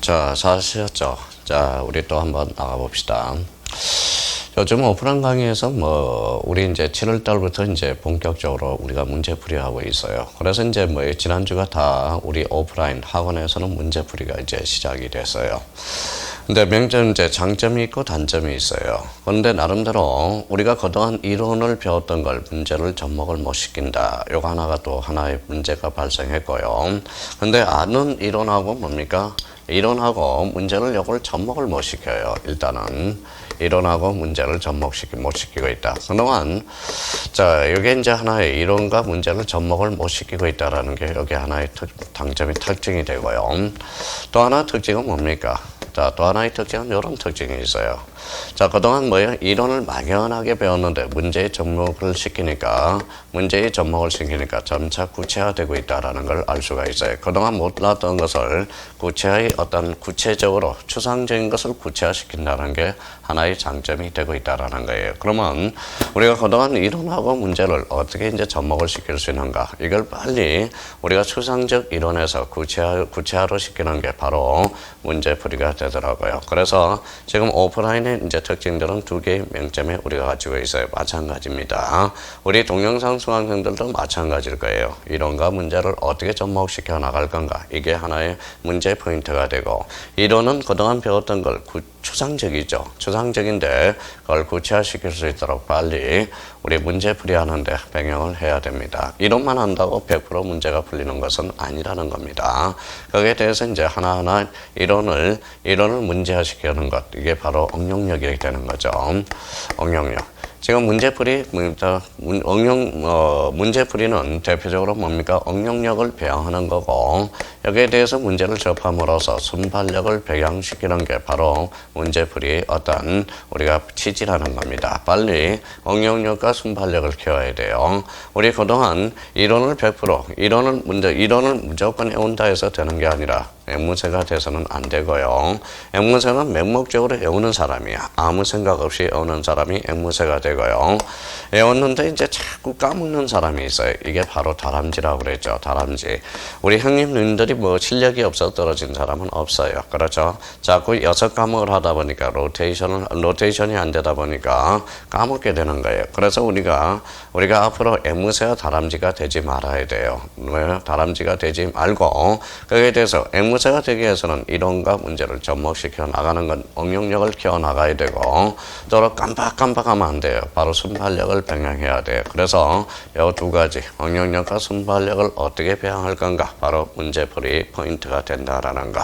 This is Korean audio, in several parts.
자, 잘 쉬었죠? 자, 우리 또 한번 나가봅시다. 요즘 오프라인 강의에서 우리 이제 7월 달부터 이제 본격적으로 우리가 문제풀이하고 있어요. 그래서 이제 지난주가 다 우리 오프라인 학원에서는 문제풀이가 이제 시작이 됐어요. 근데 명점 이제 장점이 있고 단점이 있어요. 그런데 나름대로 우리가 그동안 이론을 배웠던 걸 문제를 접목을 못 시킨다. 요거 하나가 또 하나의 문제가 발생했고요. 근데 아는 이론하고 뭡니까? 이론하고 문제를 요걸 접목을 못 시켜요. 일단은 이론하고 문제를 접목시키 못 시키고 있다. 그동안 자, 이게 이제 하나의 이론과 문제를 접목을 못 시키고 있다라는 게 여기 하나의 단점이 특징이 되고요. 또 하나 특징은 뭡니까? 자, 또 하나의 특징은 이런 특징이 있어요. 자, 그동안 이론을 막연하게 배웠는데 문제의 접목을 시키니까 점차 구체화되고 있다라는 걸 알 수가 있어요. 그동안 몰랐던 것을 구체적으로 추상적인 것을 구체화시킨다는 게 하나의 장점이 되고 있다라는 거예요. 그러면 우리가 그동안 이론하고 문제를 어떻게 이제 접목을 시킬 수 있는가? 이걸 빨리 우리가 추상적 이론에서 구체화로 시키는 게 바로 문제풀이가 되더라고요. 그래서 지금 오프라인의 이제 특징들은 두 개의 명점에 우리가 가지고 있어요. 마찬가지입니다. 우리 동영상 수강생들도 마찬가지일 거예요. 이론과 문제를 어떻게 접목시켜 나갈 건가? 이게 하나의 문제 포인트가 되고, 이론은 그동안 배웠던 걸 추상적이죠. 추상적인데 그걸 구체화시킬 수 있도록 빨리 우리 문제풀이 하는데 병행을 해야 됩니다. 이론만 한다고 100% 문제가 풀리는 것은 아니라는 겁니다. 거기에 대해서 이제 하나하나 이론을 문제화시키는 것, 이게 바로 응용력이 되는 거죠. 응용력. 지금 문제풀이는 대표적으로 뭡니까? 응용력을 배양하는 거고, 여기에 대해서 문제를 접함으로써 순발력을 배양시키는 게 바로 문제풀이의 어떤 우리가 취지라는 겁니다. 빨리 응용력과 순발력을 키워야 돼요. 우리 그동안 이론을 무조건 외운다 해서 되는 게 아니라 앵무새가 돼서는 안 되고요. 앵무새는 맹목적으로 외우는 사람이야. 아무 생각 없이 외우는 사람이 앵무새가 되고요. 외웠는데 이제 자꾸 까먹는 사람이 있어요. 이게 바로 다람쥐라고 그랬죠. 다람쥐. 우리 형님 누님들이 실력이 없어 떨어진 사람은 없어요. 그렇죠? 자꾸 6과목을 하다 보니까 로테이션이 안 되다 보니까 까먹게 되는 거예요. 그래서 우리가 앞으로 앵무새와 다람쥐가 되지 말아야 돼요. 왜? 다람쥐가 되지 말고 거기에 대해서 앵무새가 되기 위해서는 이론과 문제를 접목시켜 나가는 건 응용력을 키워 나가야 되고, 또 깜빡하면 안 돼요. 바로 순발력을 병행해야 돼요. 그래서 이 두 가지 응용력과 순발력을 어떻게 병행할 건가, 바로 문제풀이 포인트가 된다라는 거.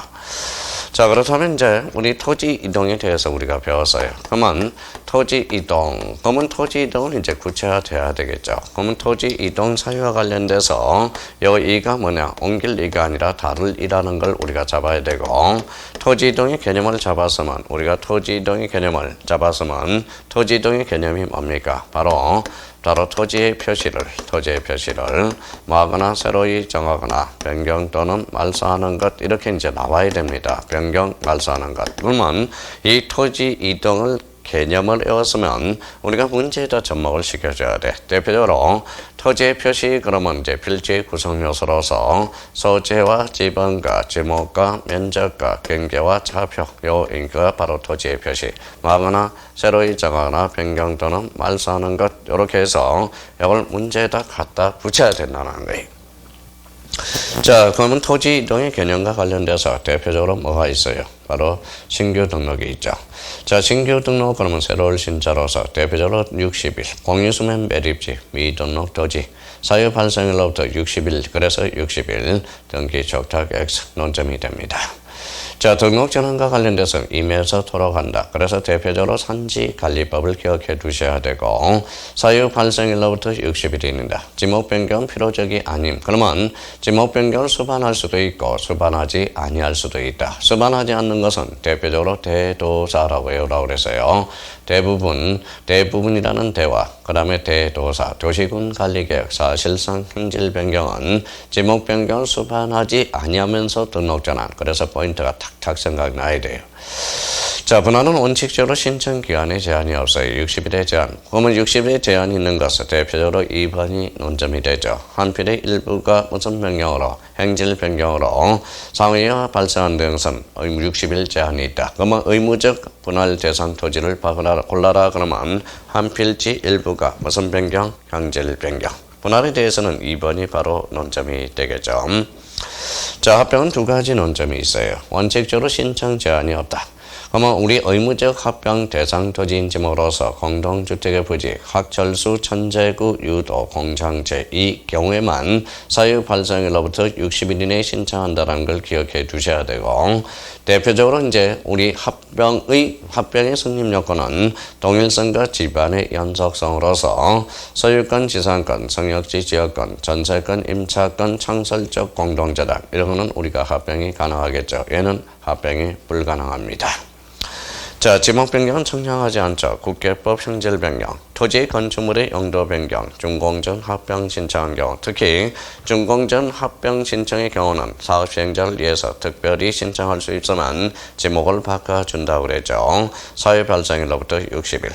자, 그렇다면 이제 우리 토지 이동에 대해서 우리가 배웠어요. 그러면 토지 이동은 이제 구체화돼야 되겠죠. 그러면 토지 이동 사유와 관련돼서 이가 뭐냐? 옮길 이가 아니라 다룰 이라는 걸 우리가 잡아야 되고, 토지 이동의 개념을 잡았으면 토지 이동의 개념이 뭡니까? 바로 토지의 표시를 하거나 새로이 정하거나 변경 또는 말소하는 것, 이렇게 이제 나와야 됩니다. 변경, 말소하는 것. 그러면 이 토지 이동을 개념을 외웠으면 우리가 문제에다 접목을 시켜줘야 돼. 대표적으로 토지의 표시, 그러면 이제 필지의 구성 요소로서 소재와 지번과 지목과 면적과 경계와 차표, 인구가 바로 토지의 표시. 하거나 새로이 정하거나 변경 또는 말소하는 것, 이렇게 해서 이걸 문제에다 갖다 붙여야 된다는 거예요. 자, 그러면 토지 이동의 개념과 관련돼서 대표적으로 뭐가 있어요? 바로 신규 등록이 있죠. 자, 신규 등록, 그러면 새로운 신자로서 대표적으로 60일, 공유수면 매립지, 미등록 토지, 사유 발생일로부터 60일, 그래서 60일 등기 촉탁 X 논점이 됩니다. 자, 등록 전환과 관련돼서 임의에서 돌아간다. 그래서 대표적으로 산지관리법을 기억해 두셔야 되고, 사유 발생일로부터 60일입니다. 지목 변경 필요적이 아님. 그러면 지목 변경을 수반할 수도 있고 수반하지 아니할 수도 있다. 수반하지 않는 것은 대표적으로 대도사라고 외우라고 그랬어요. 대부분이라는 대와 그 다음에 대도사, 도시군 관리계획, 사실상 행질 변경은 지목 변경을 수반하지 아니하면서 등록 전환. 그래서 포인트가 탁탁 생각나야 돼요. 자, 분할은 원칙적으로 신청 기한에 제한이 없어요. 60일의 제한. 그러면 60일의 제한이 있는 것은 대표적으로 2번이 논점이 되죠. 한필의 일부가 무슨 변경으로, 행질 변경으로 상위와 발생한 등은 60일 제한이 있다. 그러면 의무적 분할 대상 토지를 골라라 그러면 한필지 일부가 무슨 변경, 행질 변경. 분할에 대해서는 2번이 바로 논점이 되겠죠. 자, 합병은 두 가지 논점이 있어요. 원칙적으로 신청 제한이 없다. 그러면 우리 의무적 합병 대상 토지인 지목으로서 공동주택의 부지, 학철수, 천재구, 유도, 공장제 이 경우에만 사유 발생일로부터 60일 이내에 신청한다는 걸 기억해 두셔야 되고, 대표적으로 이제 우리 합병의 성립 요건은 동일성과 지반의 연속성으로서 소유권, 지상권, 성역지 지역권, 전세권, 임차권, 창설적 공동저당 이런 거는 우리가 합병이 가능하겠죠. 얘는 합병이 불가능합니다. 자, 지목 변경은 청량하지 않죠. 국계법 형질 변경, 토지 건축물의 용도 변경, 준공전 합병 신청한 경우, 특히 준공전 합병 신청의 경우는 사업 시행자를 위해서 특별히 신청할 수 있지만 지목을 바꿔준다고 그랬죠. 사유 발생일로부터 60일.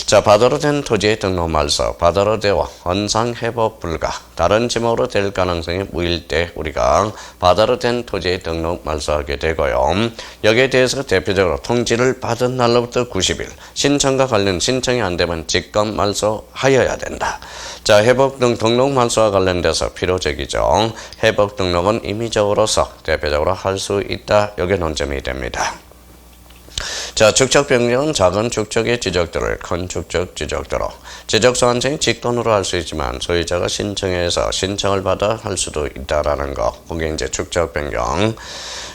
자, 바다로 된 토지의 등록 말소, 바다로 되어 원상 회복 불가, 다른 지목으로 될 가능성이 무일 때 우리가 바다로 된 토지의 등록 말소하게 되고요. 여기에 대해서 대표적으로 통지를 받은 날로부터 90일, 신청과 관련 신청이 안 되면 직권 말소하여야 된다. 자, 회복 등 등록 말소와 관련돼서 필요적이죠. 회복 등록은 임의적으로서 대표적으로 할 수 있다. 여기 논점이 됩니다. 자, 축적 변경은 작은 축적의 지적들을 큰 축적 지적대로 지적 소환청이 직권으로 할 수 있지만 소유자가 신청해서 신청을 받아 할 수도 있다라는 거. 그게 이제 축적 변경.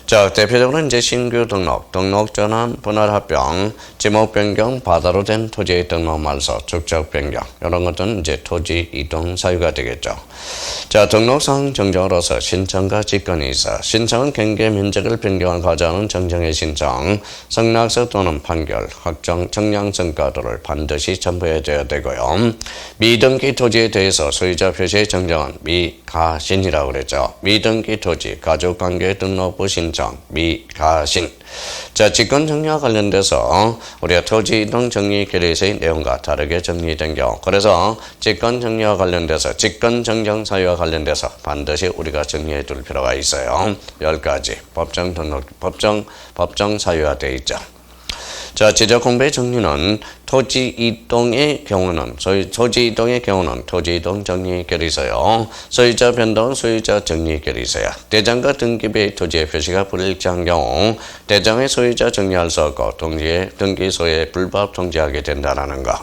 자, 대표적으로 이제 신규 등록, 등록 전환, 분할 합병, 지목 변경, 바다로 된 토지의 등록 말소, 축적 변경 이런 것들은 이제 토지 이동 사유가 되겠죠. 자, 등록상 정정으로서 신청과 직권이 있어. 신청은 경계 면적을 변경하고자 하는 정정의 신청, 성낙서 또는 판결, 확정, 정량성과들을 반드시 첨부해줘야 되고요. 미등기 토지에 대해서 소유자 표시의 정정은 미가신이라고 그랬죠. 미등기 토지, 가족관계 등록부 신청, 미가신. 자, 직권 정리와 관련돼서 우리가 토지 이동 정리 결의서의 내용과 다르게 정리된 경우, 그래서 직권 정리와 관련돼서 직권 정정 사유와 관련돼서 반드시 우리가 정리해 둘 필요가 있어요. 10가지 법정 등록, 법정 사유화 되어 있죠. 자, 지적 공부의 정리는 토지 이동의 경우는 토지 이동 정리 결의서요. 소유자 변동 소유자 정리 결의서야. 대장과 등기부의 토지의 표시가 불일치한 경우 대장의 소유자 정리할 수 없고 등기소에 불법 통지하게 된다는 거.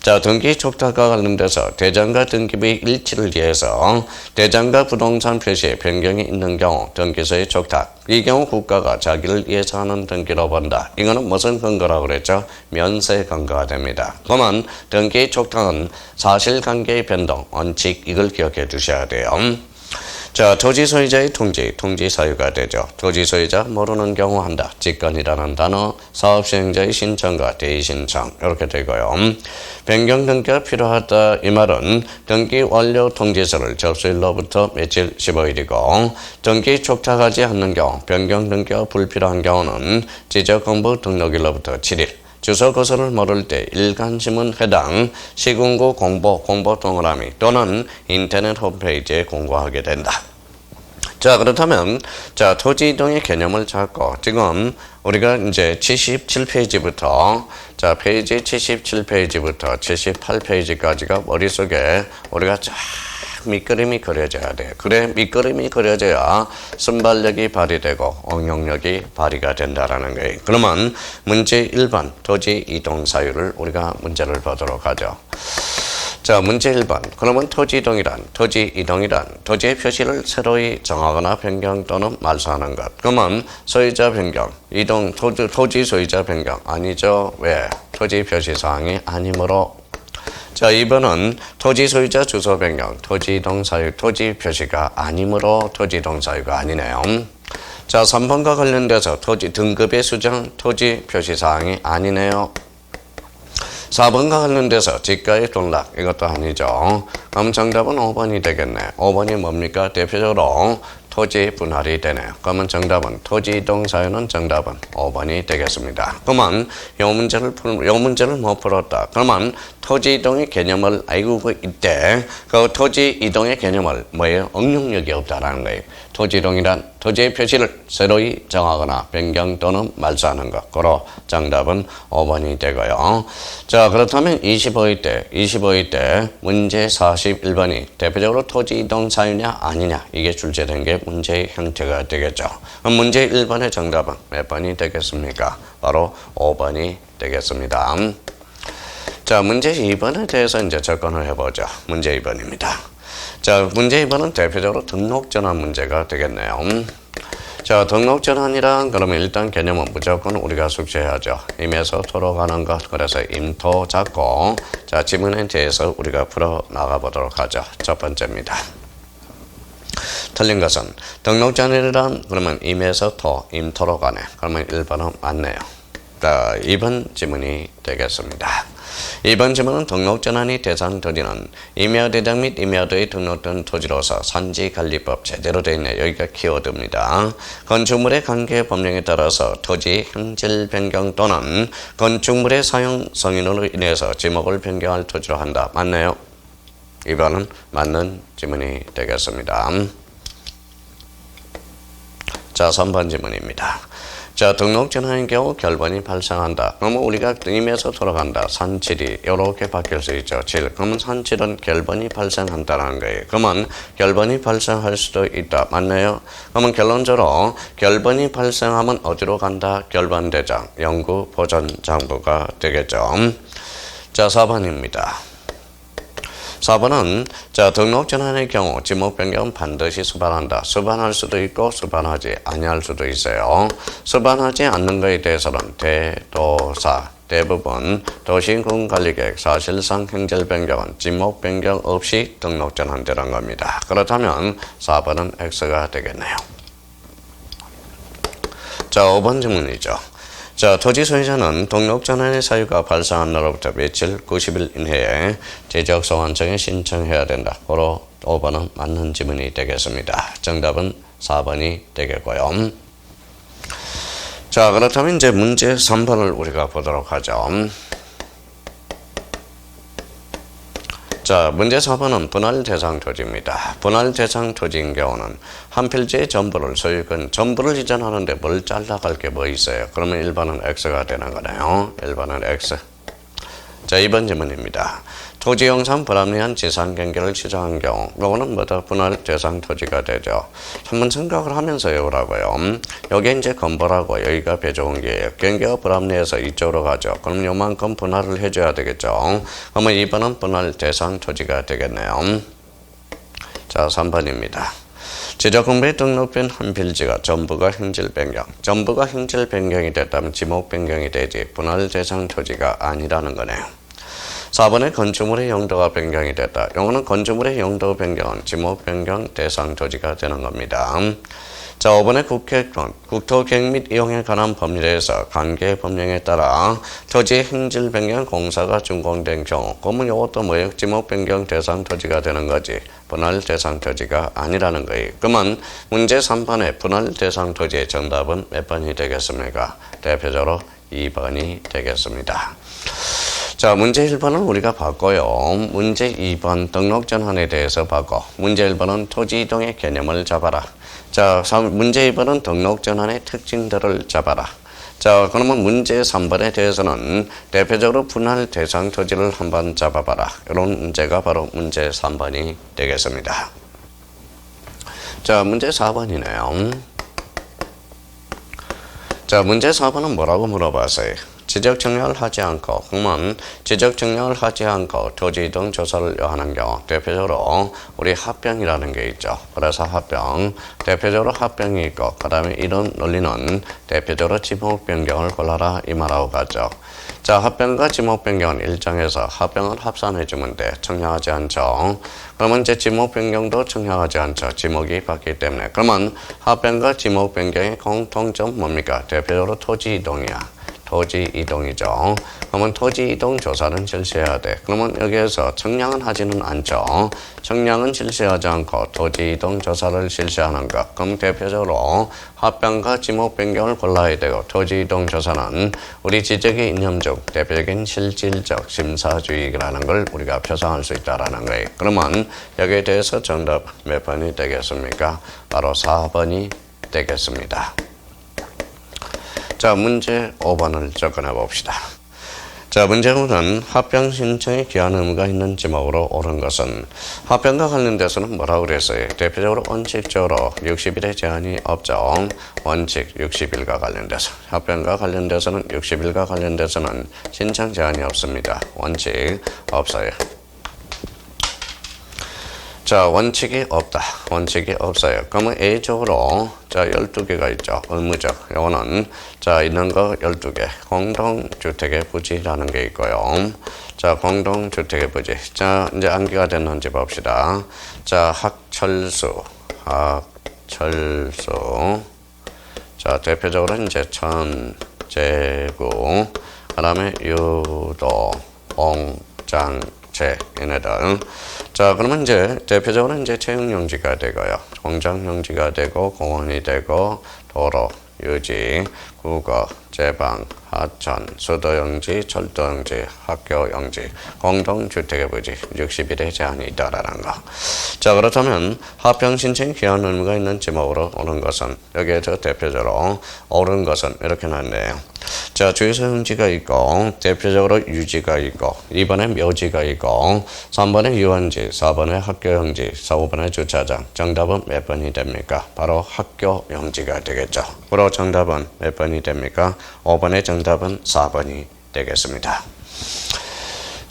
자, 등기 촉탁과 관련돼서 대장과 등기부의 일치를 위해서 대장과 부동산 표시에 변경이 있는 경우 등기소의 촉탁. 이 경우 국가가 자기를 위해서 하는 등기로 본다. 이거는 무슨 근거라고 그랬죠? 면세 근거가 됩니다. 그러면 등기 촉탁은 사실관계의 변동, 원칙 이걸 기억해 두셔야 돼요. 자, 토지 소유자의 통지 사유가 되죠. 토지 소유자 모르는 경우 한다. 직권이라는 단어, 사업 시행자의 신청과 대의 신청 이렇게 되고요. 변경 등기가 필요하다 이 말은 등기 완료 통지서를 접수일로부터 며칠 15일이고 등기 촉탁하지 않는 경우, 변경 등기가 불필요한 경우는 지적공부 등록일로부터 7일. 주소 거소를 모를 때 일간신문 회당 시군구 공보 동그라미 또는 인터넷 홈페이지에 공고하게 된다. 자, 그렇다면 자, 토지 이동의 개념을 잡고 지금 우리가 이제 77페이지부터 자, 페이지 77페이지부터 78페이지까지가 머릿속에 우리가 쫙 밑그림이 그려져야 돼. 그래, 밑그림이 그려져야 순발력이 발휘되고 응용력이 발휘가 된다라는 거예요. 그러면 문제 1번 토지 이동 사유를 우리가 문제를 보도록 하죠. 자, 문제 1번. 그러면 토지 이동이란 토지의 표시를 새로이 정하거나 변경 또는 말소하는 것. 그러면 소유자 변경, 이동 토지 소유자 변경 아니죠. 왜? 토지 표시 사항이 아니므로. 자, 2번은 토지 소유자 주소 변경, 토지 이동 사유, 토지 표시가 아니므로 토지 이동 사유가 아니네요. 자, 3번과 관련돼서 토지 등급의 수정, 토지 표시 사항이 아니네요. 4번과 관련돼서 지가의 등락, 이것도 아니죠. 그럼 정답은 5번이 되겠네. 5번이 뭡니까? 대표적으로 토지 분할이 되네요. 그러면 정답은 토지 이동 사유는 정답은 5번이 되겠습니다. 그러면 요 문제를 못 풀었다. 그러면 토지 이동의 개념을 알고 있대. 그 토지 이동의 개념을 뭐예요? 응용력이 없다라는 거예요. 토지 이동이란 토지의 표시를 새로이 정하거나 변경 또는 말소하는 것. 그로 정답은 5번이 되고요. 자, 그렇다면 25일 때 문제 41번이 대표적으로 토지 이동 사유냐 아니냐 이게 출제된 게 문제의 형태가 되겠죠. 그럼 문제 1번의 정답은 몇 번이 되겠습니까? 바로 5번이 되겠습니다. 자, 문제 2번에 대해서 이제 접근을 해보죠. 문제 2번입니다. 자, 문제 2번은 대표적으로 등록 전환 문제가 되겠네요. 자, 등록 전환이란 그러면 일단 개념은 무조건 우리가 숙지해야죠. 임에서 토로 가는 것. 그래서 임토 잡고 자, 지문에 대해서 우리가 풀어 나가 보도록 하죠. 첫 번째입니다. 틀린 것은 등록 전환이란 그러면 임에서 토, 임토로 가네. 그러면 1번은 맞네요. 자, 2번 지문이 되겠습니다. 2번 지문은 등록전환이 대상 토지는 임야대장 및 임야도에 등록된 토지로서 산지관리법 제대로 되어 있네. 여기가 키워드입니다. 건축물의 관계 법령에 따라서 토지 형질 변경 또는 건축물의 사용 승인으로 인해서 지목을 변경할 토지로 한다. 맞네요. 2번은 맞는 지문이 되겠습니다. 자, 3번 지문입니다. 자, 등록 전환의 경우 결번이 발생한다. 그러면 우리가 임에서 돌아간다. 산칠이 이렇게 바뀔 수 있죠. 7. 그러면 산칠은 결번이 발생한다는 거예요. 그러면 결번이 발생할 수도 있다. 맞나요? 그러면 결론적으로 결번이 발생하면 어디로 간다? 결번대장, 연구보전장부가 되겠죠. 자, 4번입니다. 4번은 자, 등록 전환의 경우 지목 변경은 반드시 수반한다. 수반할 수도 있고 수반하지 아니할 수도 있어요. 수반하지 않는 것에 대해서는 대도사 대부분 도시군관리계획 사실상 행정 변경은 지목 변경 없이 등록 전환되는 겁니다. 그렇다면 4번은 X가 되겠네요. 자, 5번 질문이죠. 자, 토지 소유자는 등록 전환의 사유가 발생한 날로부터 며칠 90일 이내에 지적소 완청에 신청해야 된다. 고로 5번은 맞는 지문이 되겠습니다. 정답은 4번이 되겠고요. 자, 그렇다면 이제 문제 3번을 우리가 보도록 하죠. 자, 문제 4번은 분할 대상 토지입니다. 분할 대상 토지인 경우는 한 필지의 전부를 소유권 전부를 이전하는데 뭘 잘라갈 게 뭐 있어요? 그러면 1번은 X가 되는 거네요. 1번은 X. 자, 2번 질문입니다. 토지 영상 불합리한 지상 경계를 시정한 경우 이거는 뭐다? 분할 대상 토지가 되죠. 한번 생각을 하면서 외우라고요. 여기 이제 건보라고 여기가 배조원기예요. 경계가 불합리해서 이쪽으로 가죠. 그럼 요만큼 분할을 해줘야 되겠죠. 그러면 2번은 분할 대상 토지가 되겠네요. 자, 3번입니다. 지적공부에 등록된 한 필지가 전부가 행질 변경. 전부가 행질 변경이 됐다면 지목 변경이 되지 분할 대상 토지가 아니라는 거네요. 4번에 건축물의 용도가 변경이 됐다. 이거는 건축물의 용도 변경은 지목 변경 대상 토지가 되는 겁니다. 자, 5번에 국토계획 및 이용에 관한 법률에서 관계 법령에 따라 토지의 행질 변경 공사가 준공된 경우 그러면 이것도 뭐예요? 지목 변경 대상 토지가 되는 거지 분할 대상 토지가 아니라는 거예요. 그러면 문제 3번의 분할 대상 토지의 정답은 몇 번이 되겠습니까? 대표적으로 2번이 되겠습니다. 자, 문제 1번은 우리가 봤고요. 문제 2번 등록 전환에 대해서 봤고 문제 1번은 토지 이동의 개념을 잡아라. 자, 문제 2번은 등록 전환의 특징들을 잡아라. 자, 그러면 문제 3번에 대해서는 대표적으로 분할 대상 토지를 한번 잡아봐라. 이런 문제가 바로 문제 3번이 되겠습니다. 자, 문제 4번이네요. 자, 문제 4번은 뭐라고 물어봤어요? 지적 증명을 하지 않고 그러면 지적 증명을 하지 않고 토지 이동 조사를 요하는 경우 대표적으로 우리 합병이라는 게 있죠. 그래서 합병 대표적으로 합병이 있고 그 다음에 이런 논리는 대표적으로 지목 변경을 골라라 이 말하고 가죠. 자, 합병과 지목 변경은 일정해서 합병을 합산해주면 돼. 청량하지 않죠. 그러면 이제 지목 변경도 청량하지 않죠. 지목이 바뀌기 때문에. 그러면 합병과 지목 변경의 공통점 뭡니까? 대표적으로 토지 이동이야. 토지 이동이죠. 그러면 토지 이동 조사는 실시해야 돼. 그러면 여기에서 청량은 하지는 않죠. 청량은 실시하지 않고 토지 이동 조사를 실시하는 것. 그럼 대표적으로 합병과 지목 변경을 골라야 되고, 토지 이동 조사는 우리 지적의 이념 중 대표적인 실질적 심사주의라는 걸 우리가 표상할 수 있다라는 거예요. 그러면 여기에 대해서 정답 몇 번이 되겠습니까? 바로 4번이 되겠습니다. 자, 문제 5번을 접근해 봅시다. 자, 문제 5는 합병 신청에 기한 의무가 있는 지목으로 옳은 것은, 합병과 관련돼서는 뭐라고 그랬어요? 대표적으로 원칙적으로 60일의 제한이 없죠. 원칙 60일과 관련돼서, 합병과 관련돼서는 60일과 관련돼서는 신청 제한이 없습니다. 원칙 없어요. 자, 원칙이 없다. 원칙이 없어요. 그러면 A적으로 자 12개가 있죠. 의무적. 요거는 자 있는 거 12개. 공동주택의 부지라는 게 있고요. 자, 공동주택의 부지. 자, 이제 암기가 됐는지 봅시다. 자, 학철수. 자, 대표적으로 이제 천재구. 그다음에 유도, 옹장제 얘네들. 자, 그러면 이제 대표적으로 이제 채용용지가 되고요. 공장용지가 되고, 공원이 되고, 도로, 유지, 국어, 제방, 하천, 수도용지, 철도용지, 학교용지, 공동주택의 부지, 60일의 제한이 있다라는 거. 자, 그렇다면 합병 신청 기한 의무가 있는 지목으로 옳은 것은, 여기에서 대표적으로 옳은 것은 이렇게 나왔네요. 자, 주유소용지가 있고, 대표적으로 유지가 있고, 2번에 묘지가 있고, 3번에 유원지, 4번에 학교용지, 5번에 주차장. 정답은 몇 번이 됩니까? 바로 학교용지가 되겠죠. 그리고 정답은 몇 번이 됩니까? 5번의 정답은 4번이 되겠습니다.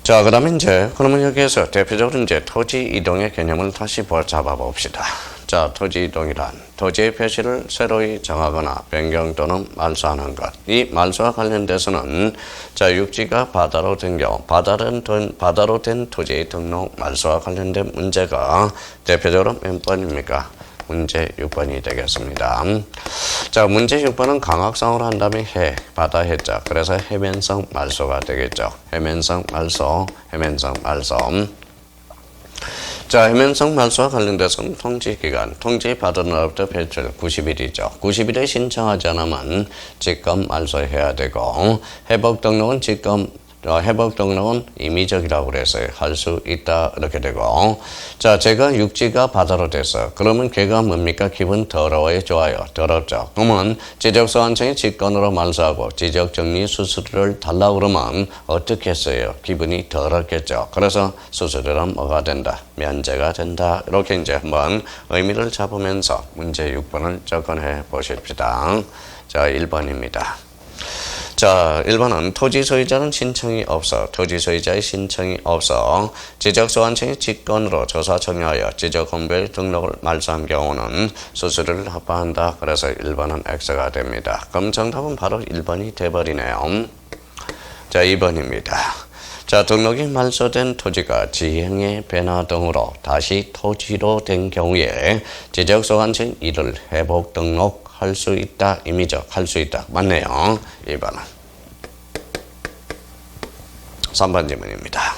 자, 그러면 이제, 그러면 여기에서 대표적으로 이제 토지 이동의 개념을 다시 잡아봅시다. 자, 토지 이동이란 토지의 표시를 새로이 정하거나 변경 또는 말소하는 것. 이 말소와 관련돼서는 자, 육지가 바다로 된 경우, 바다로 된 토지의 등록 말소와 관련된 문제가 대표적으로 몇 번입니까? 문제 6번이 되겠습니다. 자, 문제 6번은 강학성으로 한다면 바다 해자. 그래서 해면성 말소가 되겠죠. 해면성 말소. 자, 해면성 말소와 관련돼서는 통지기간, 통지받은 날부터 배출 90일이죠. 90일에 신청하지 않으면 직권 말소해야 되고, 회복 등록은 회복 등록은 임의적이라고 그랬어요. 할 수 있다 이렇게 되고, 자, 제가 육지가 바다로 됐어. 그러면 걔가 뭡니까? 기분 더러워요, 좋아요? 더럽죠. 그러면 지적소환청이 직권으로 말소하고 지적정리 수수료를 달라고 그러면 어떻게 했어요? 기분이 더럽겠죠. 그래서 수수료는 뭐가 된다? 면제가 된다. 이렇게 이제 한번 의미를 잡으면서 문제 6번을 접근해 보십시다. 자, 1번입니다. 자, 1번은 토지 소유자는 신청이 없어. 토지 소유자의 신청이 없어. 지적소환청이 직권으로 조사 청구하여 지적공별 등록을 말소한 경우는 수수료를 합파한다. 그래서 1번은 X가 됩니다. 그럼 정답은 바로 1번이 돼버리네요. 자, 2번입니다. 자, 등록이 말소된 토지가 지형의 변화 등으로 다시 토지로 된 경우에 지적소환청이 이를 회복 등록 할 수 있다. 임의적 할 수 있다. 맞네요. 2번은. 3번 질문입니다.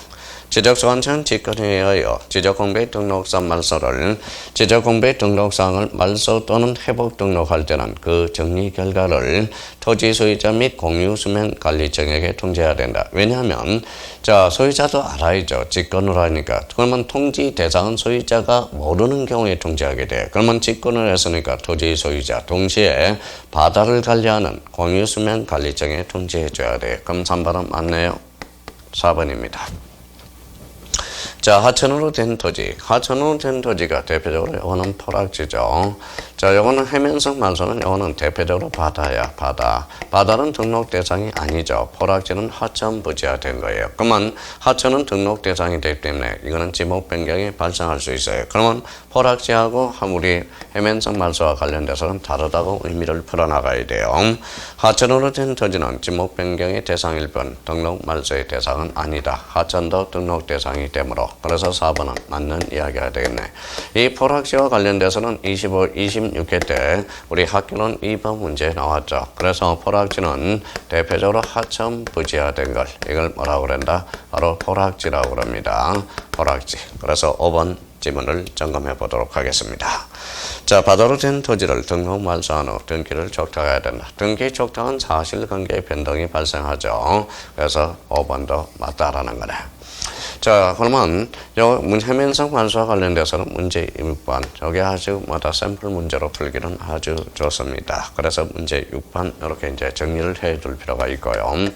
지적소환청은 직권에 의하여 지적공백 등록상 말소를 지적공백 등록상을 말소 또는 회복 등록할 때는 그 정리 결과를 토지 소유자 및 공유수면관리청에게 통지해야 된다. 왜냐하면 자, 소유자도 알아야죠. 직권으로 하니까. 그러면 통지 대상은 소유자가 모르는 경우에 통지하게 돼. 그러면 직권을 했으니까 토지 소유자 동시에 바다를 관리하는 공유수면관리청에 통지해줘야 돼. 그럼 3번은 맞네요. 4번입니다. 자, 하천으로 된 토지. 하천으로 된 토지가 대표적으로 이거는 포락지죠. 자, 이거는 해면성 말소는 이거는 대표적으로 바다야, 바다. 바다는 등록 대상이 아니죠. 포락지는 하천 부지화 된 거예요. 그러면 하천은 등록 대상이 되기 때문에 이거는 지목 변경이 발생할 수 있어요. 그러면 포락지하고 우리 해면성 말소와 관련돼서는 다르다고 의미를 풀어나가야 돼요. 하천으로 된 토지는 지목 변경의 대상일 뿐 등록 말소의 대상은 아니다. 하천도 등록 대상이 되므로 그래서 4번은 맞는 이야기가 되겠네. 이 포락지와 관련돼서는 26회 때 우리 학교는 2번 문제 나왔죠. 그래서 포락지는 대표적으로 하천 부지화된 걸 이걸 뭐라고 그런다? 바로 포락지라고 그럽니다. 포락지. 그래서 5번 지문을 점검해 보도록 하겠습니다. 자, 바다로 된 토지를 등록 말소한 후 등기를 촉탁해야 된다. 등기 촉탁은 사실관계의 변동이 발생하죠. 그래서 5번도 맞다라는 거네. 자, 그러면 요 해면성 말소와 관련돼서는 문제 6번. 저게 아주 샘플 문제로 풀기는 아주 좋습니다. 그래서 문제 6번 이렇게 이제 정리를 해 둘 필요가 있고요.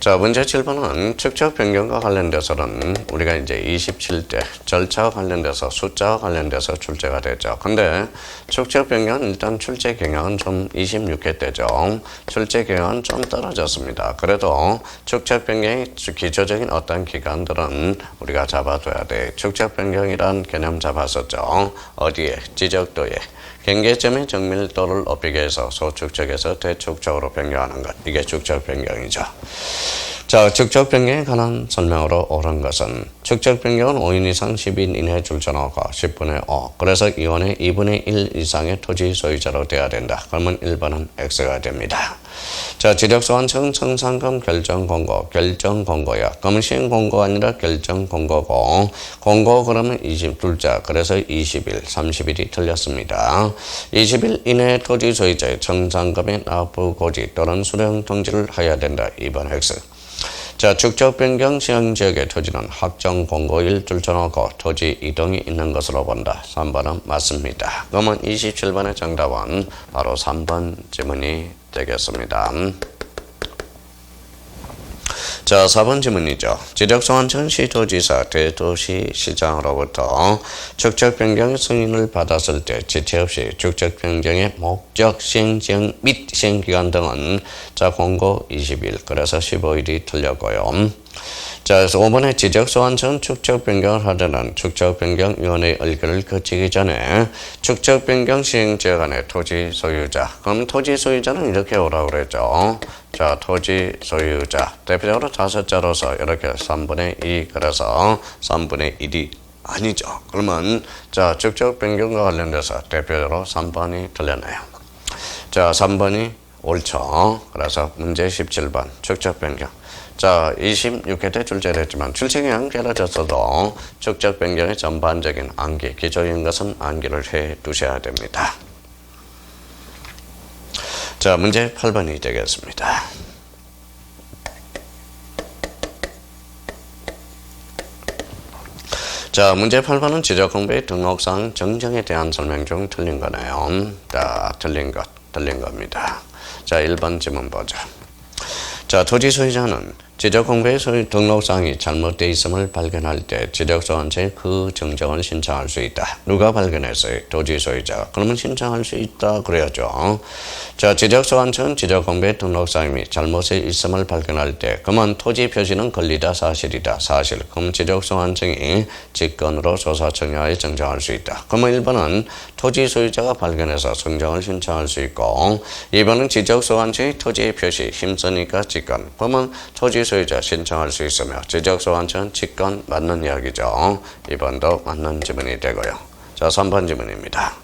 자, 문제 7번은 축적 변경과 관련돼서는 우리가 이제 27대 절차와 관련돼서 숫자와 관련돼서 출제가 되죠. 근데 축적 변경은 일단 출제 경향은 좀 26회 때죠. 출제 경향은 좀 떨어졌습니다. 그래도 축적 변경의 기초적인 어떤 기간들은 우리가 잡아둬야 돼. 축적 변경이란 개념 잡았었죠. 어디에? 지적도에. 경계점의 정밀도를 높이기 위해서 소축적에서 대축적으로 변경하는 것. 이게 축적 변경이죠. 자, 축적 변경에 관한 설명으로 옳은 것은 축적 변경은 5인 이상 10인 이내에 줄쳐놓고 10분의 5. 그래서 이원의 2분의 1 이상의 토지 소유자로 돼야 된다. 그러면 1번은 X가 됩니다. 자, 지적소환청 청산금 결정공고, 결정공고야. 그러면 시행공고가 아니라 결정공고고, 공고 그러면 22자, 그래서 20일, 30일이 틀렸습니다. 20일 이내에 토지 소유자의 청산금의 납부 고지 또는 수령 통지를 해야 된다. 2번 X. 자, 축적 변경 시행지역의 토지는 확정 공고일 줄쳐놓고 토지 이동이 있는 것으로 본다. 3번은 맞습니다. 그러면 27번의 정답은 바로 3번 지문이 되겠습니다. 자, 4번 지문이죠. 지적소환청 시도지사 대도시시장으로부터 축적 변경 승인을 받았을 때 지체 없이 축적 변경의 목적, 시행지역 및 시행기간 등은 자, 공고 20일, 그래서 15일이 틀렸고요. 자, 그래서 5번에 지적소환청 축적 변경을 하려는 축적변경위원회의 의결을 거치기 전에 축적 변경 시행지역 안에 토지 소유자. 그럼 토지 소유자는 이렇게 오라고 그랬죠. 자, 토지 소유자. 대표적으로 5자로서 이렇게 3분의 2, 그래서 3분의 1이 아니죠. 그러면 자, 축적 변경과 관련돼서 대표적으로 3번이 틀렸네요. 자, 3번이 옳죠. 그래서 문제 17번 축적 변경. 자, 26회 때 출제를 했지만 출제경향 길어졌어도 축적 변경의 전반적인 암기, 기초적인 것은 암기를 해 두셔야 됩니다. 자, 문제 8번이 되겠습니다. 자, 문제 8번은 지적공부의 등록상 정정에 대한 설명 중 틀린 거네요. 자, 틀린 겁니다. 자, 1번 지문 보자. 자, 토지 소유자는 지적공부의 등록상이 잘못되어 있음을 발견할 때 지적소환청에 그 정정을 신청할 수 있다. 누가 발견했어요? 토지 소유자가. 그러면 신청할 수 있다 그래야죠. 자, 지적소환청은 지적공부의 등록상이 잘못되어 있음을 발견할 때 그러면 토지 표시는 권리다 사실이다. 사실. 그럼 지적소환청이 직권으로 조사청약에 정정할 수 있다. 그러면 1번은 토지 소유자가 발견해서 정정을 신청할 수 있고 2번은 지적소환청이 토지의 표시 힘쓰니까 직권. 그러면 토지 소유자 신청할 수 있으며 지적소환청은 직권 맞는 이야기죠. 2번도 맞는 지문이 되고요. 자, 3번 지문입니다.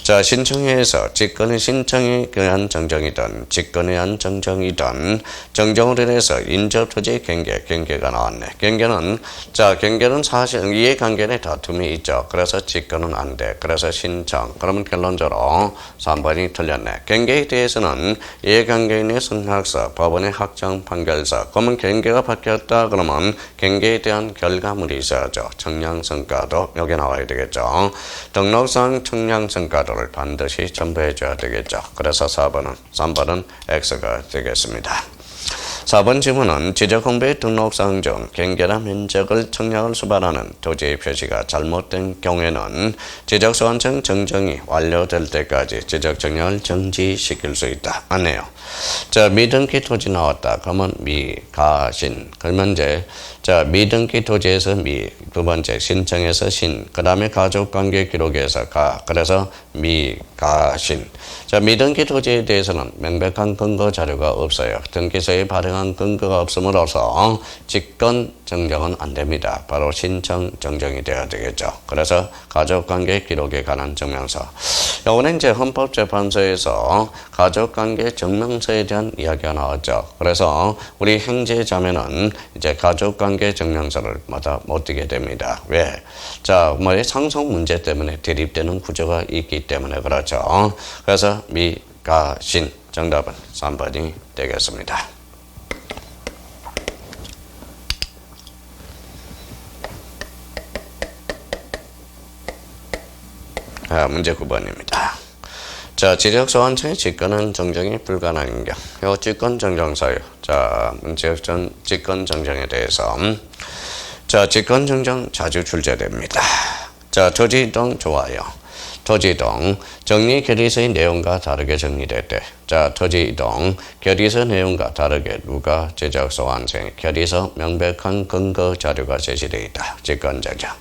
자, 신청에서 직권의 신청에 의한 정정이든 직권에 의한 정정이든 정정으로 인해서 인접토지의 경계가 나왔네. 경계는 사실 이해관계의 다툼이 있죠. 그래서 직권은 안 돼. 그래서 신청. 그러면 결론적으로 3번이 틀렸네. 경계에 대해서는 이해관계인의 승낙서, 법원의 확정 판결서. 그러면 경계가 바뀌었다 그러면 경계에 대한 결과물이 있어야죠. 청량성과도 여기 나와야 되겠죠. 등록상 청량성과도를 반드시 첨부해 줘야 되겠죠. 그래서 3번은 X가 되겠습니다. 4번 지문은 지적공부의 등록상 중 경계나 면적을 청약을 수반하는 토지의 표시가 잘못된 경우에는 지적소환청 정정이 완료될 때까지 지적청약을 정지시킬 수 있다. 맞네요. 자, 미등기 토지 나왔다. 그러면 미, 가, 신. 그러면 이제 자, 미등기 토지에서 미, 두 번째 신청에서 신, 그 다음에 가족관계 기록에서 가, 그래서 미가신. 자, 미등기 토지에 대해서는 명백한 근거 자료가 없어요. 등기소에 발행한 근거가 없음으로써 직권 정정은 안 됩니다. 바로 신청 정정이 되어야 되겠죠. 그래서 가족관계 기록에 관한 증명서. 요거는 이제 헌법재판소에서 가족관계 증명서에 대한 이야기가 나왔죠. 그래서 우리 형제자매는 이제 가족관계 증명서를 못 띄게 됩니다. 왜? 자, 상속 문제 때문에 대립되는 구조가 있기 때문에 그렇죠. 그래서 미가신 정답은 3번이 되겠습니다. 문제 9번입니다. 자, 지적소환청의 직권은 정정이 불가능한 경우. 요 직권 정정서요. 자, 직권 정정에 대해서. 자, 직권 정정 자주 출제됩니다. 자, 토지이동 좋아요. 토지이동 정리 결의서의 내용과 다르게 정리될 때. 자, 토지이동 결의서 내용과 다르게 누가 지적소환청 결의서 명백한 근거 자료가 제시되어 있다. 직권 정정.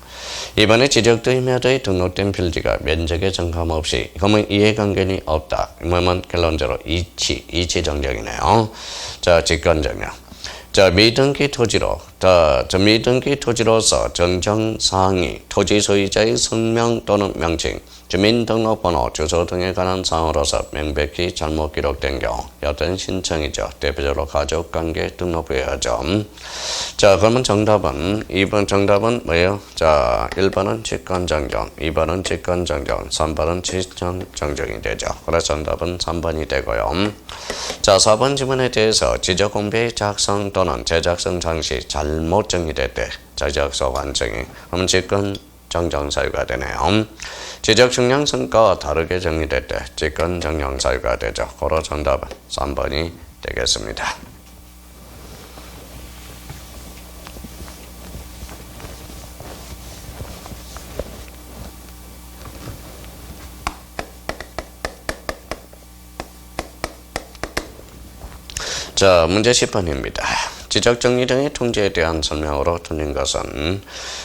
이번에 지적도임야도에 등록된 필지가 면적에 정감 없이 그러면 이해관계는 없다. 그러면 결론적으로 이치 정정이네요. 자, 직권정정. 자, 미등기 토지로, 미등기 토지로서 정정사항이 토지 소유자의 성명 또는 명칭, 주민등록번호, 주소 등에 관한 사항으로서 명백히 잘못 기록된 경우 어떤 신청이죠. 대표적으로 가족관계 등록부여죠. 자, 그러면 정답은 2번 정답은 뭐예요? 자, 1번은 직권정정, 2번은 직권정정, 3번은 직권정정이 되죠. 그래서 정답은 3번이 되고요. 자, 4번 지문에 대해서 지적공표의 작성 또는 제작성 장시 잘못 정리될 때 지적소환청이 그러면 직권정정 사유가 되네요. 지적증명 성과와 다르게 정리될 때 직권정정 사유가 되죠. 고로 정답은 3번이 되겠습니다. 자, 문제 10번입니다. 지적정리 등의 통지에 대한 설명으로 틀린 것은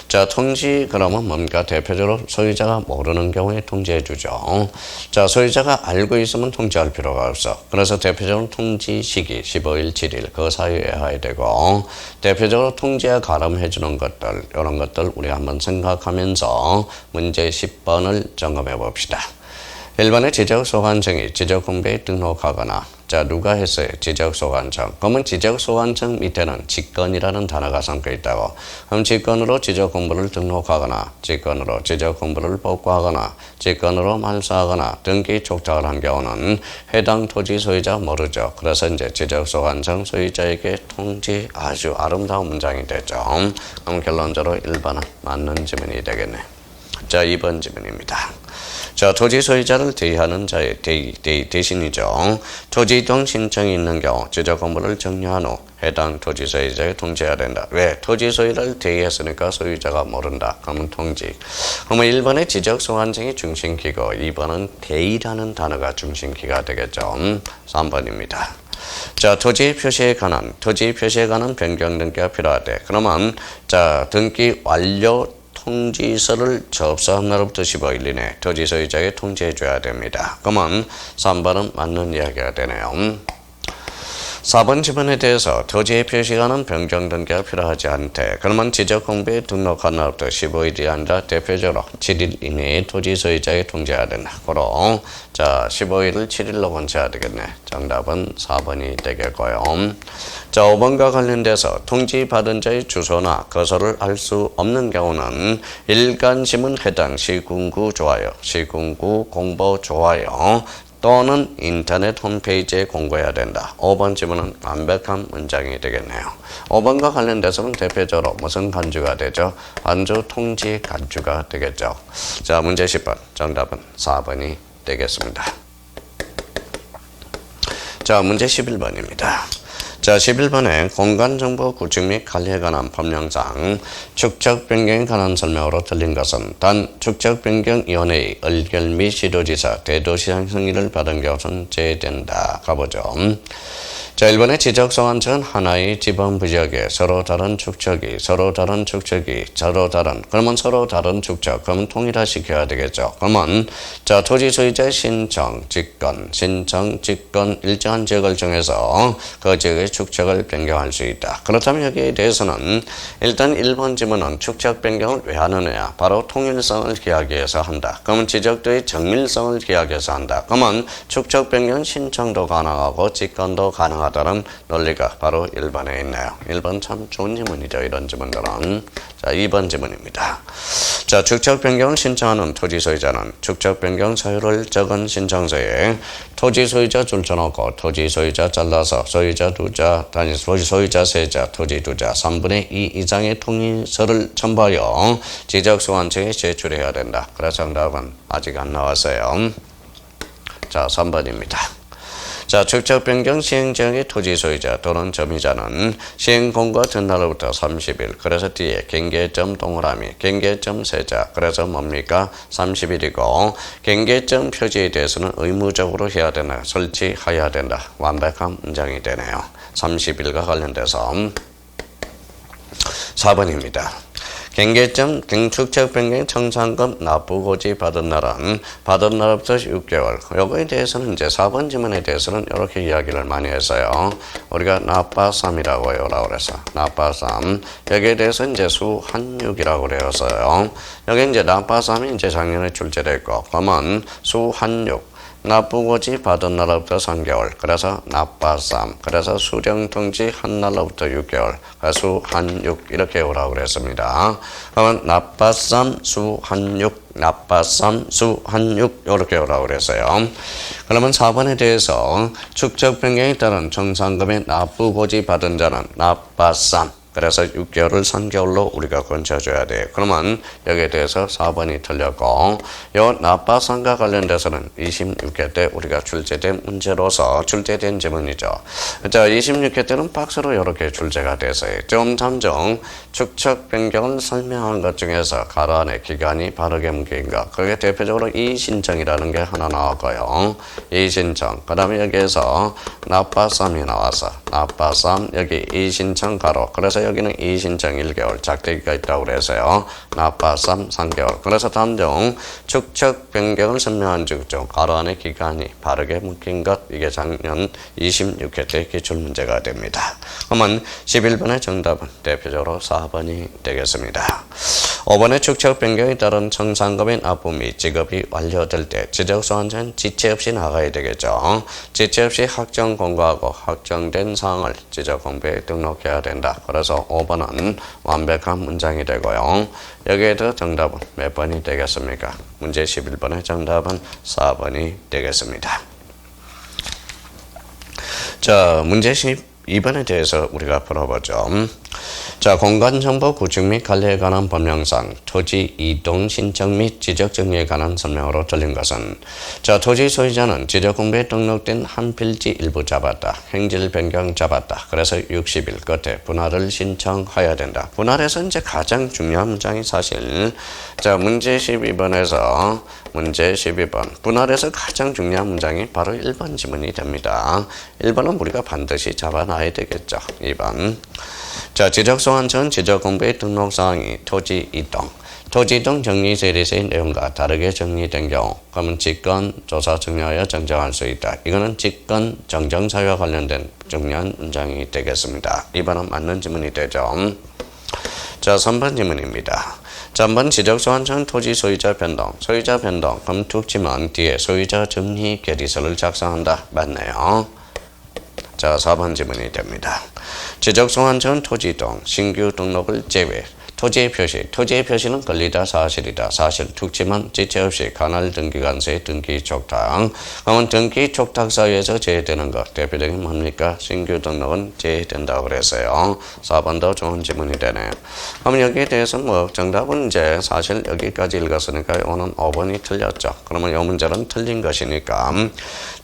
자, 통지 그러면 뭡니까? 대표적으로 소유자가 모르는 경우에 통지해 주죠. 자, 소유자가 알고 있으면 통지할 필요가 없어. 그래서 대표적으로 통지 시기 15일, 7일 그 사이에 해야 되고 대표적으로 통지에 가름해 주는 것들 이런 것들 우리 한번 생각하면서 문제 10번을 점검해 봅시다. 1번에 지적소관청이 지적공표에 등록하거나 자, 누가 했어요? 지적소관청. 그러면 지적소관청 밑에는 직권이라는 단어가 담겨 있다고. 그럼 직권으로 지적공부를 등록하거나 직권으로 지적공부를 복구하거나 직권으로 말소하거나 등기 촉탁을 한 경우는 해당 토지 소유자 모르죠. 그래서 이제 지적소관청 소유자에게 통지 아주 아름다운 문장이 되죠. 그럼 결론적으로 1번은 맞는 지문이 되겠네. 자, 2번 지문입니다. 자, 토지 소유자를 대의하는 자의 대신이죠. 토지 이동 신청이 있는 경우 지적 건물을 정리한 후 해당 토지 소유자에 통지해야 된다. 왜? 토지 소유를 대의했으니까 소유자가 모른다. 그러면 통지. 그러면 1번의 지적 소환청이 중심키고 2번은 대의라는 단어가 중심키가 되겠죠. 3번입니다. 자, 토지 표시에 관한 변경 등기가 필요하대. 그러면 자, 등기 완료 통지서를 접수한 날부터 15일 이내 토지 소유자에게 통지해 줘야 됩니다. 그러면 3번은 맞는 이야기가 되네요. 4번 지문에 대해서 토지의 표시가는 변경 등기가 필요하지 않대. 그러면 지적공표에 등록한 날부터 15일이 아니라 대표적으로 7일 이내에 토지 소유자에게 통지해야 된다. 고로 자, 15일을 7일로 권치해야 되겠네. 정답은 4번이 되겠고요. 자, 5번과 관련돼서 통지받은 자의 주소나 거소를 알 수 없는 경우는 일간지문 해당 시군구 좋아요, 시군구 공보 좋아요 또는 인터넷 홈페이지에 공고해야 된다. 5번 지문은 완벽한 문장이 되겠네요. 5번과 관련돼서는 대표적으로 무슨 간주가 되죠? 간주 통지 간주가 되겠죠. 자, 문제 10번 정답은 4번이 되겠습니다. 자, 문제 11번입니다. 자, 11번에 공간정보 구축 및 관리에 관한 법령상 축적 변경에 관한 설명으로 틀린 것은 단 축적변경위원회의 의결 및 시도지사 대도시장 승인을 받은 것은 제외된다. 가보죠. 자, 1번의 지적소환청은 하나의 지번 부지역에 서로 다른 축척이, 그러면 서로 다른 축척, 그러면 통일화시켜야 되겠죠. 그러면, 자, 토지 소유자의 신청, 직권, 일정한 지역을 정해서 그 지역의 축척을 변경할 수 있다. 그렇다면 여기에 대해서는 일단 1번 지문은 축척 변경을 왜 하느냐? 바로 통일성을 기하기 위해서 한다. 그러면 지적도의 정밀성을 기하기 위해서 한다. 그러면 축척 변경 신청도 가능하고 직권도 가능하다는 논리가 바로 1번에 있네요. 1번 참 좋은 지문이죠. 이런 지문들은. 자, 2번 지문입니다. 자, 축척 변경을 신청하는 토지 소유자는 축척 변경 사유를 적은 신청서에 토지 소유자 줄쳐놓고 토지 소유자 잘라서 소유자 두자, 소유자 세자, 토지 두자 3분의 2 이상의 통일서를 첨부하여 지적소환청에 제출해야 된다. 그래서 정답은 아직 안 나왔어요. 자, 3번입니다. 자, 축척 변경 시행 지역의 토지 소유자 또는 점유자는 시행 공고 전날로부터 30일, 그래서 뒤에 경계점 동그라미, 경계점 세자, 그래서 뭡니까? 30일이고 경계점 표지에 대해서는 의무적으로 해야 되나, 설치해야 된다. 완벽한 문장이 되네요. 30일과 관련돼서 4번입니다. 경계점 축척 변경 청산금 납부고지 받은 날부터 6개월. 요거에 대해서는 이제 4번 지문에 대해서는 이렇게 이야기를 많이 했어요. 우리가 납바삼이라고 해요라고 그래서 납바삼. 여기에 대해서 이제 수한육이라고 그랬어요. 여기 이제 납바삼이 이제 작년에 출제됐고, 그러면 수한육. 납부고지 받은 날로부터 3개월. 그래서 납바삼. 그래서 수령통지 한 날로부터 6개월. 수한육 이렇게 오라고 그랬습니다. 그러면 납바삼 수한육 이렇게 오라고 그랬어요. 그러면 4번에 대해서 축척 변경에 따른 정산금의 납부고지 받은 자는 납바삼. 그래서 6개월을 3개월로 우리가 건쳐줘야 돼요. 그러면 여기에 대해서 4번이 틀렸고, 요 납바삼과 관련돼서는 26회 때 우리가 출제된 문제로서 출제된 지문이죠. 자, 26회 때는 박스로 이렇게 출제가 됐어요. 점탐정 축척 변경을 설명한 것 중에서 가로 안에 기간이 바르게 묶인 것. 그게 대표적으로 이신청이라는 게 하나 나왔고요. 이신청. 그 다음에 여기에서 납바삼이 나와서 납바삼 여기 이신청 가로. 그래서 여기는 이신청 1개월, 작대기가 있다고 그래서요. 납바삼 3개월. 그래서 다음 중 축척 변경을 설명한 중 가로 안에 기간이 바르게 묶인 것, 이게 작년 26회 때 기출문제가 됩니다. 그러면 11번의 정답은 대표적으로 4번이 되겠습니다. 5번의 축척 변경에 따른 청산금의 납부 및 지급이 완료될 때 지적소환청은 지체 없이 나가야 되겠죠. 지체 없이 확정 공고하고 확정된 사항을 지적공부에 등록해야 된다. 그래서 5번은 완벽한 문장이 되고요. 여기에도 정답은 몇 번이 되겠습니까? 문제 11번의 정답은 4번이 되겠습니다. 자, 문제 12번에 대해서 우리가 풀어보죠. 자, 공간정보 구축 및 관리에 관한 법령상 토지 이동 신청 및 지적 정리에 관한 설명으로 틀린 것은, 자, 토지 소유자는 지적공부에 등록된 한 필지 일부 잡았다. 행질 변경 잡았다. 그래서 60일 끝에 분할을 신청해야 된다. 분할에서 이제 가장 중요한 문장이 사실, 자, 문제 12번에서 문제 12번 분할에서 가장 중요한 문장이 바로 1번 지문이 됩니다. 1번은 우리가 반드시 잡아놔야 되겠죠. 2번. 자, 지적소환청은 지적공부의 등록사항이 토지 이동 정리 세리세의 내용과 다르게 정리된 경우, 그러면 직권 조사 정리하여 정정할 수 있다. 이거는 직권 정정 사유와 관련된 중요한 문장이 되겠습니다. 2번은 맞는 지문이 되죠. 자, 3번 지문입니다. 자, 3번 지적소환청은 토지 소유자 변동, 그럼 툭 치면 뒤에 소유자 정리 계리서를 작성한다. 맞네요. 자, 4번 지문이 됩니다. 지적소환청은 토지 이동, 신규 등록을 제외, 토지의 표시는 권리다 사실이다. 사실 툭 치면 지체 없이 관할 등기관서의 등기 촉탁. 그러면 등기 촉탁 사유에서 제외되는 것. 대표적인 뭡니까? 신규 등록은 제외된다고 그랬어요. 4번도 좋은 지문이 되네요. 그럼 여기에 대해서 뭐 정답은 이제 사실 여기까지 읽었으니까 오는 5번이 틀렸죠. 그러면 이 문제는 틀린 것이니까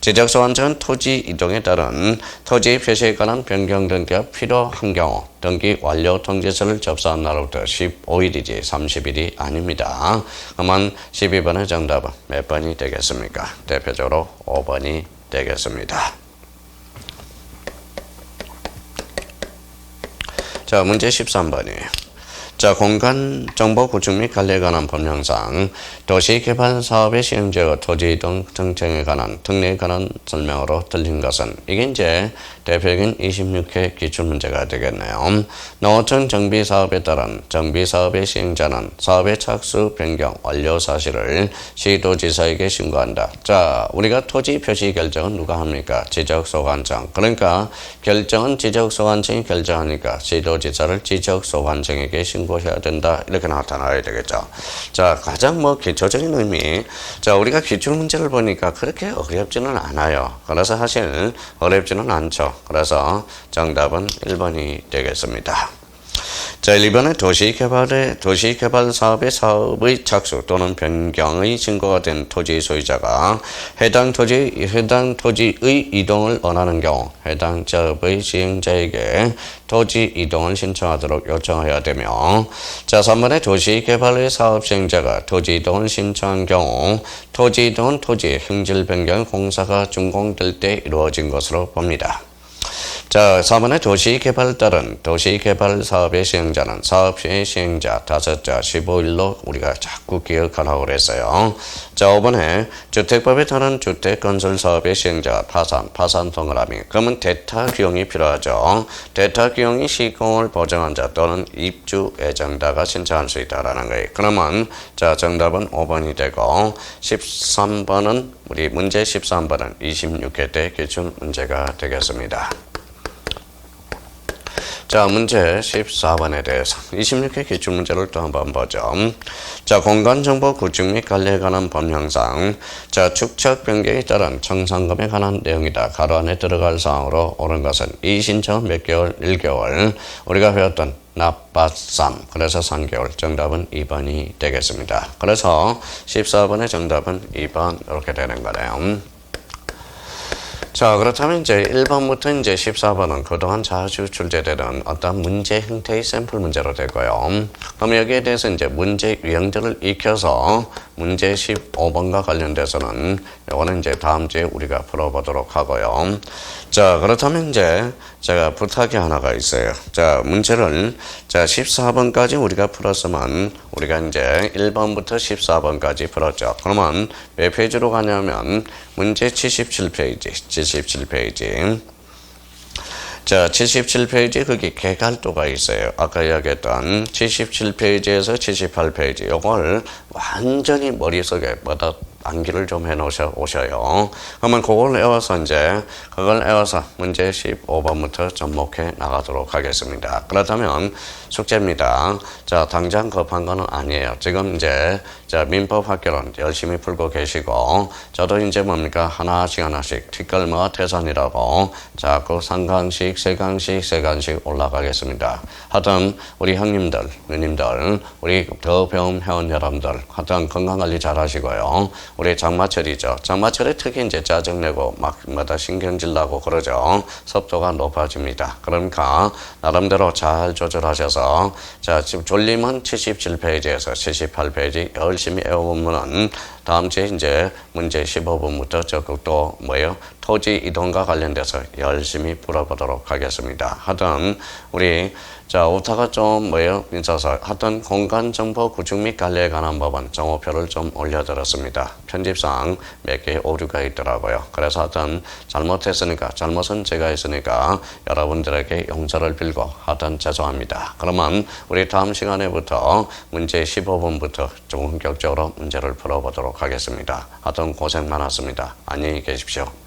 지적소환청은 토지 이동에 따른 토지 표시에 관한 변경 등기가 필요한 경우 등기 완료 통지서를 접수한 날로부터 15일이지 30일이 아닙니다. 그러면 12번의 정답은 몇 번이 되겠습니까? 대표적으로 5번이 되겠습니다. 자, 문제 13번이에요. 자, 공간정보 구축 및 관리에 관한 법령상 도시개발 사업의 시행제와 토지이동 정책에 관한 특례에 관한 설명으로 들린 것은 이게 이제 대표적인 26회 기출문제가 되겠네요. 농어촌 정비사업에 따른 정비사업의 시행자는 사업의 착수, 변경, 완료 사실을 시도지사에게 신고한다. 자, 우리가 토지 표시 결정은 누가 합니까? 지적소관청. 그러니까 결정은 지적소관청이 결정하니까 시도지사를 지적소관청에게 신고해야 된다. 이렇게 나타나야 되겠죠. 자, 가장 기초적인 의미. 자, 우리가 기출문제를 보니까 그렇게 어렵지는 않아요. 그래서 사실 어렵지는 않죠. 그래서 정답은 1번이 되겠습니다. 자, 1번에 도시개발 사업의 착수 또는 변경의 증거가 된 토지 소유자가 해당 토지의 이동을 원하는 경우 해당 작업의 시행자에게 토지 이동을 신청하도록 요청해야 되며, 자, 3번에 도시개발의 사업 시행자가 토지 이동을 신청한 경우 토지 이동은 토지의 형질 변경 공사가 준공될 때 이루어진 것으로 봅니다. 자, 4번에 도시개발 따른 도시개발 사업의 시행자는 사업의 시행자 5자 15일로 우리가 자꾸 기억하라고 그랬어요. 자, 5번에 주택법에 따른 주택건설 사업의 시행자가 파산 동그라미. 그러면 대타 비용이 필요하죠. 대타 비용이 시공을 보증한 자 또는 입주 예정자가 신청할 수 있다라는 거예요. 그러면 자, 정답은 5번이 되고 13번은 우리 문제 13번은 26회 때 기출 문제가 되겠습니다. 자, 문제 14번에 대해서 26회 기출문제를 또 한번 보죠. 자, 공간정보 구축 및 관리에 관한 법령상 자, 축척 변경에 따른 청산금에 관한 내용이다. 가로 안에 들어갈 사항으로 옳은 것은 이 신청은 몇 개월? 1개월. 우리가 배웠던 납밭3. 그래서 3개월. 정답은 2번이 되겠습니다. 그래서 14번의 정답은 2번 이렇게 되는 거네요. 자, 그렇다면 이제 1번부터 이제 14번은 그동안 자주 출제되는 어떤 문제 형태의 샘플 문제로 되고요. 그럼 여기에 대해서 이제 문제 유형들을 익혀서 문제 15번과 관련돼서는 이거는 이제 다음 주에 우리가 풀어보도록 하고요. 자, 그렇다면 이제 제가 부탁이 하나가 있어요. 자, 문제를 자, 14번까지 우리가 풀었으면 우리가 이제 1번부터 14번까지 풀었죠. 그러면 몇 페이지로 가냐면 문제 77페이지. 자, 77페이지 거기 개갈도가 있어요. 아까 이야기했던 77페이지에서 78페이지. 요걸 완전히 머릿속에 암기를 좀 해 오셔요. 그러면 그걸 외워서 그걸 외워서 문제 15번부터 접목해 나가도록 하겠습니다. 그렇다면 숙제입니다. 자, 당장 급한 거는 아니에요. 지금 자, 민법 학교론 열심히 풀고 계시고, 저도 이제 하나씩 뒷걸음과 태산이라고 자꾸 3강씩, 4강씩 올라가겠습니다. 하여튼 우리 형님들, 누님들, 우리 더 배움 회원 여러분들, 하여튼 건강관리 잘 하시고요. 우리 장마철이죠. 장마철에 특히 이제 짜증내고 막마다 신경질 나고 그러죠. 습도가 높아집니다. 그러니까 나름대로 잘 조절하셔서 자, 지금 졸리면 77페이지에서 78페이지 열심히 외워보면은 다음 주에 이제 문제 15번부터 적극 또 토지 이동과 관련돼서 열심히 풀어보도록 하겠습니다. 하여튼 우리 자, 오타가 좀 있어서 하여튼 공간정보 구축 및 관리에 관한 법은 정오표를 좀 올려드렸습니다. 편집상 몇 개의 오류가 있더라고요. 그래서 하여튼 잘못은 제가 했으니까 여러분들에게 용서를 빌고 하여튼 죄송합니다. 그러면 우리 다음 시간에부터 문제 15번부터 좀 본격적으로 문제를 풀어보도록 하겠습니다. 하여튼 고생 많았습니다. 안녕히 계십시오.